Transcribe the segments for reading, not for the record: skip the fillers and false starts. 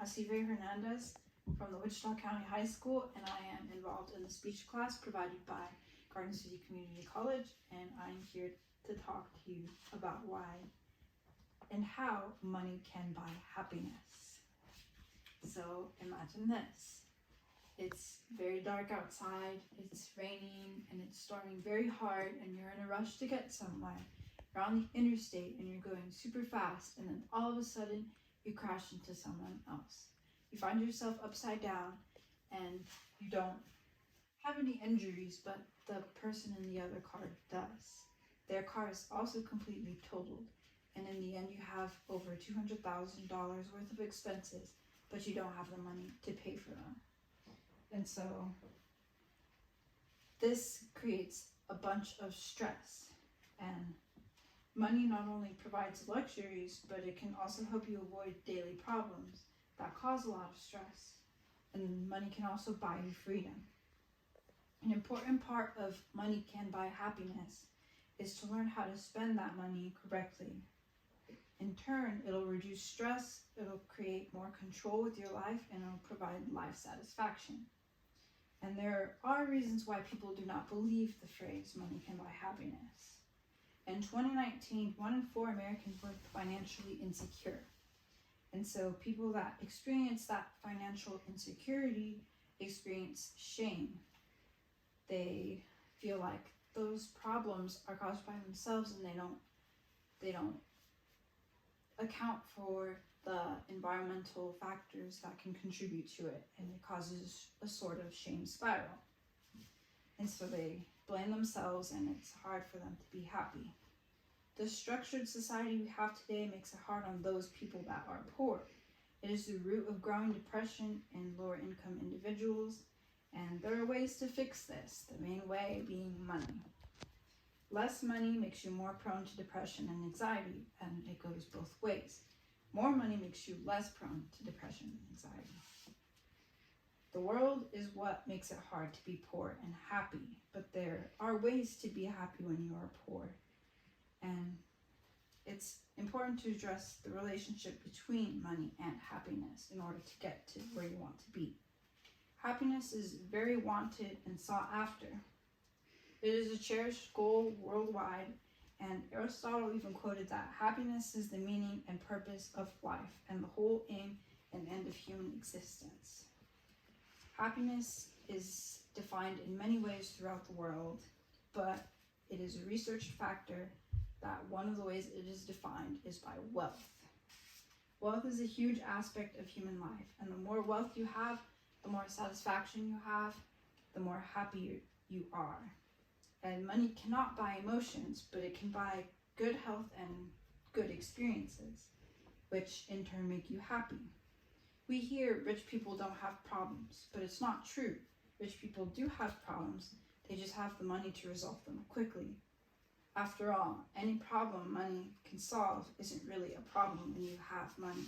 Asive Hernandez from the Wichita County High School, and I am involved in the speech class provided by Garden City Community College, and I'm here to talk to you about why and how money can buy happiness. So imagine this. It's very dark outside, it's raining, and it's storming very hard, and you're in a rush to get somewhere. You're on the interstate and you're going super fast, and then all of a sudden you crash into someone else. You find yourself upside down and you don't have any injuries, but the person in the other car does. Their car is also completely totaled, and in the end you have over $200,000 worth of expenses, but you don't have the money to pay for them. And so this creates a bunch of stress, and money not only provides luxuries, but it can also help you avoid daily problems that cause a lot of stress. And money can also buy you freedom. An important part of money can buy happiness is to learn how to spend that money correctly. In turn, it'll reduce stress, it'll create more control with your life, and it'll provide life satisfaction. And there are reasons why people do not believe the phrase money can buy happiness. In 2019, 1 in 4 Americans were financially insecure. And so people that experience that financial insecurity experience shame. They feel like those problems are caused by themselves, and they don't account for the environmental factors that can contribute to it, and it causes a sort of shame spiral. And so they blame themselves, and it's hard for them to be happy. The structured society we have today makes it hard on those people that are poor. It is the root of growing depression in lower income individuals, and there are ways to fix this, the main way being money. Less money makes you more prone to depression and anxiety, and it goes both ways. More money makes you less prone to depression and anxiety. The world is what makes it hard to be poor and happy, but there are ways to be happy when you are poor. And it's important to address the relationship between money and happiness in order to get to where you want to be. Happiness is very wanted and sought after. It is a cherished goal worldwide, and Aristotle even quoted that happiness is the meaning and purpose of life and the whole aim and end of human existence. Happiness is defined in many ways throughout the world, but it is a researched factor that one of the ways it is defined is by wealth. Wealth is a huge aspect of human life, and the more wealth you have, the more satisfaction you have, the more happy you are. And money cannot buy emotions, but it can buy good health and good experiences, which in turn make you happy. We hear rich people don't have problems, but it's not true. Rich people do have problems, they just have the money to resolve them quickly. After all, any problem money can solve isn't really a problem when you have money.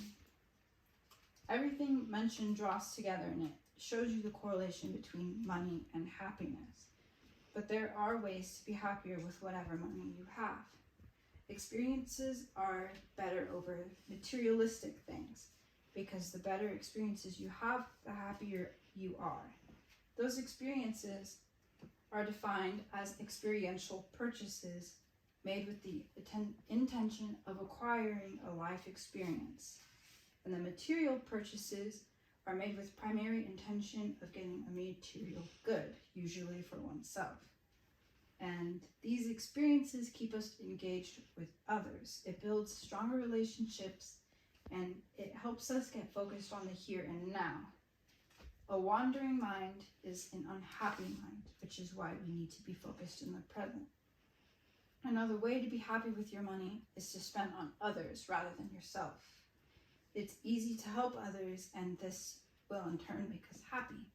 Everything mentioned draws together, and it shows you the correlation between money and happiness. But there are ways to be happier with whatever money you have. Experiences are better over materialistic things, because the better experiences you have, the happier you are. Those experiences are defined as experiential purchases made with the intention of acquiring a life experience. And the material purchases are made with primary intention of getting a material good, usually for oneself. And these experiences keep us engaged with others. It builds stronger relationships, and it helps us get focused on the here and now. A wandering mind is an unhappy mind, which is why we need to be focused in the present. Another way to be happy with your money is to spend on others rather than yourself. It's easy to help others, and this will in turn make us happy.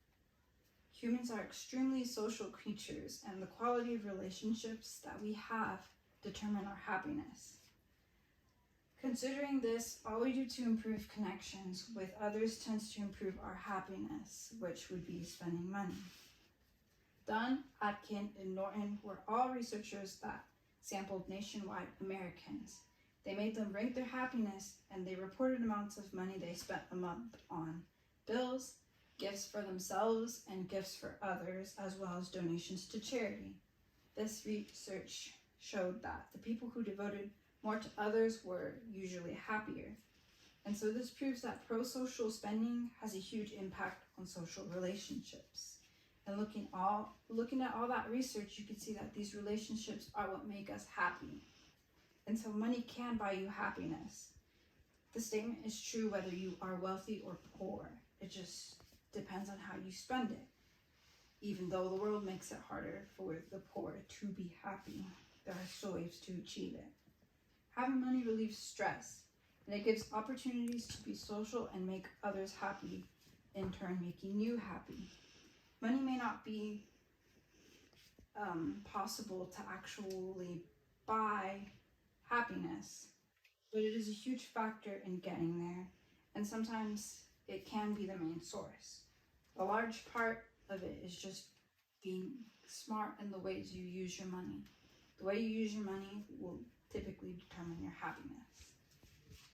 Humans are extremely social creatures, and the quality of relationships that we have determine our happiness. Considering this, all we do to improve connections with others tends to improve our happiness, which would be spending money. Dunn, Atkin, and Norton were all researchers that sampled nationwide Americans, They made them rate their happiness, and they reported amounts of money they spent a month on bills, gifts for themselves, and gifts for others, as well as donations to charity. This research showed that the people who devoted more to others were usually happier. And so this proves that pro-social spending has a huge impact on social relationships. And looking at all that research, you can see that these relationships are what make us happy. And so money can buy you happiness. The statement is true whether you are wealthy or poor. It just depends on how you spend it. Even though the world makes it harder for the poor to be happy, there are still ways to achieve it. Having money relieves stress, and it gives opportunities to be social and make others happy, in turn making you happy. Money may not be possible to actually buy happiness, but it is a huge factor in getting there, and sometimes it can be the main source. A large part of it is just being smart in the ways you use your money. The way you use your money will typically determine your happiness.